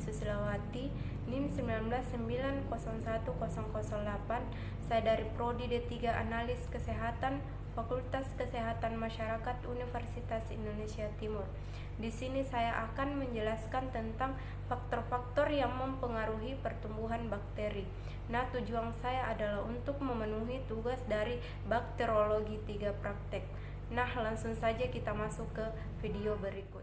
Susilawati, NIM 199010008. Saya dari Prodi D3 Analis Kesehatan, Fakultas Kesehatan Masyarakat Universitas Indonesia Timur. Di sini saya akan menjelaskan tentang faktor-faktor yang mempengaruhi pertumbuhan bakteri. Nah, tujuan saya adalah untuk memenuhi tugas dari bakteriologi 3 praktek. Nah, langsung saja kita masuk ke video berikut.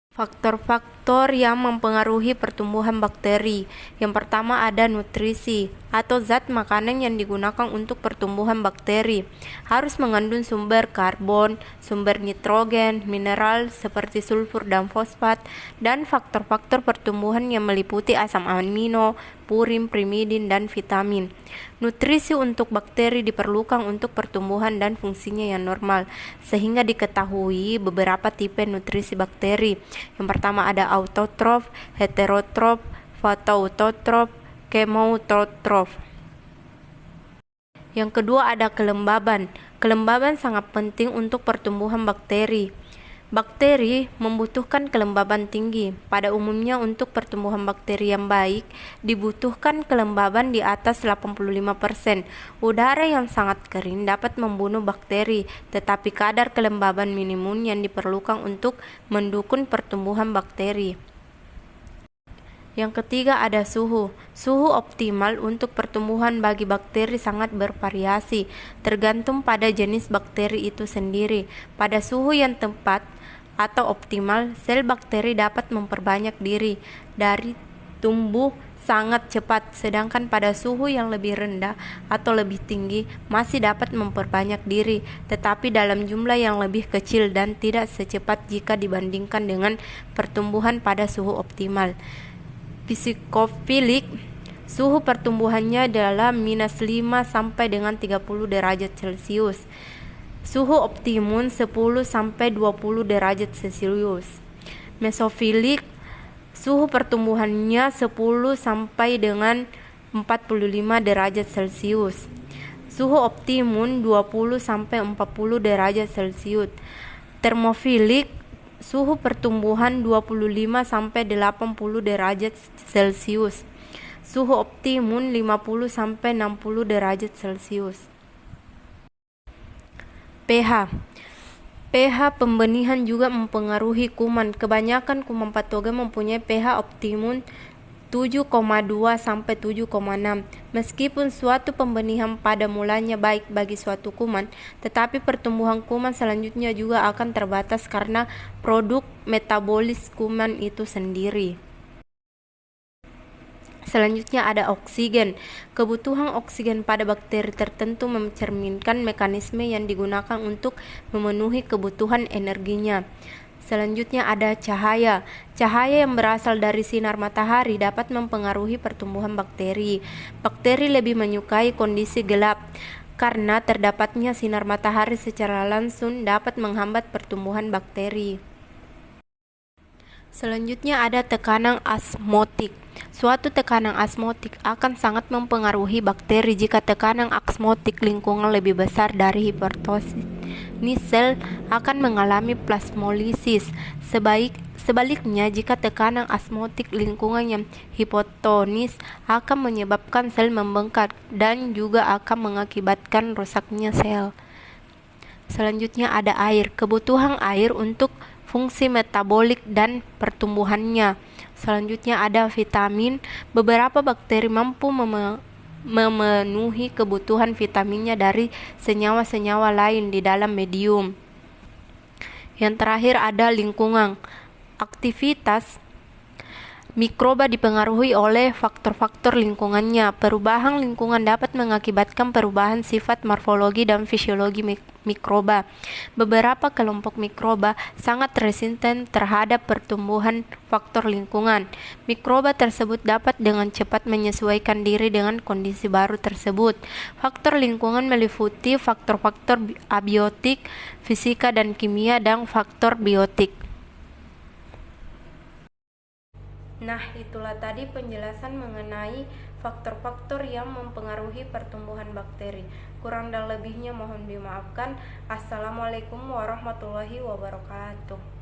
Faktor-faktor yang mempengaruhi pertumbuhan bakteri. Yang pertama ada nutrisi atau zat makanan yang digunakan untuk pertumbuhan bakteri. Harus mengandung sumber karbon, sumber nitrogen, mineral seperti sulfur dan fosfat, dan faktor-faktor pertumbuhan yang meliputi asam amino, purin, primidin, dan vitamin. Nutrisi untuk bakteri diperlukan untuk pertumbuhan dan fungsinya yang normal, sehingga diketahui beberapa tipe nutrisi bakteri. Yang pertama ada autotrof, heterotrof, fotoautotrof, chemautotrof. Yang kedua ada kelembaban. Kelembaban sangat penting untuk pertumbuhan bakteri. Bakteri membutuhkan kelembaban tinggi. Pada umumnya untuk pertumbuhan bakteri yang baik dibutuhkan kelembaban di atas 85%. Udara yang sangat kering dapat membunuh bakteri, tetapi kadar kelembaban minimum yang diperlukan untuk mendukung pertumbuhan bakteri. Yang ketiga ada suhu. Suhu optimal untuk pertumbuhan bagi bakteri sangat bervariasi, tergantung pada jenis bakteri itu sendiri. Pada suhu yang tepat atau optimal, sel bakteri dapat memperbanyak diri dari tumbuh sangat cepat, sedangkan pada suhu yang lebih rendah atau lebih tinggi masih dapat memperbanyak diri, tetapi dalam jumlah yang lebih kecil dan tidak secepat jika dibandingkan dengan pertumbuhan pada suhu optimal. Psikofilik, suhu pertumbuhannya adalah -5 sampai dengan 30 derajat Celcius. Suhu optimum 10 sampai 20 derajat Celcius. Mesofilik, suhu pertumbuhannya 10 sampai dengan 45 derajat Celcius. Suhu optimum 20 sampai 40 derajat Celcius. Termofilik, suhu pertumbuhan 25 sampai 80 derajat Celcius. Suhu optimum 50 sampai 60 derajat Celcius. pH. pH pembenihan juga mempengaruhi kuman. Kebanyakan kuman patogen mempunyai pH optimum 7,2 sampai 7,6. Meskipun suatu pembenihan pada mulanya baik bagi suatu kuman, tetapi pertumbuhan kuman selanjutnya juga akan terbatas karena produk metabolis kuman itu sendiri. Selanjutnya ada oksigen. Kebutuhan oksigen pada bakteri tertentu mencerminkan mekanisme yang digunakan untuk memenuhi kebutuhan energinya. Selanjutnya ada cahaya. Cahaya yang berasal dari sinar matahari dapat mempengaruhi pertumbuhan bakteri. Bakteri lebih menyukai kondisi gelap karena terdapatnya sinar matahari secara langsung dapat menghambat pertumbuhan bakteri. Selanjutnya ada tekanan osmotik. Suatu tekanan osmotik akan sangat mempengaruhi bakteri jika tekanan osmotik lingkungan lebih besar dari hipertosis. Sel akan mengalami plasmolisis. Sebaliknya, jika tekanan osmotik lingkungan yang hipotonis akan menyebabkan sel membengkak dan juga akan mengakibatkan rusaknya sel. Selanjutnya ada air. Kebutuhan air untuk fungsi metabolik dan pertumbuhannya. Selanjutnya ada vitamin. Beberapa bakteri mampu memenuhi kebutuhan vitaminnya dari senyawa-senyawa lain di dalam medium. Yang terakhir ada lingkungan. Aktivitas mikroba dipengaruhi oleh faktor-faktor lingkungannya. Perubahan lingkungan dapat mengakibatkan perubahan sifat morfologi dan fisiologi mikroba. Beberapa kelompok mikroba sangat resisten terhadap pertumbuhan faktor lingkungan. Mikroba tersebut dapat dengan cepat menyesuaikan diri dengan kondisi baru tersebut. Faktor lingkungan meliputi faktor-faktor abiotik, fisika dan kimia, dan faktor biotik. Nah, itulah tadi penjelasan mengenai faktor-faktor yang mempengaruhi pertumbuhan bakteri. Kurang dan lebihnya mohon dimaafkan. Assalamualaikum warahmatullahi wabarakatuh.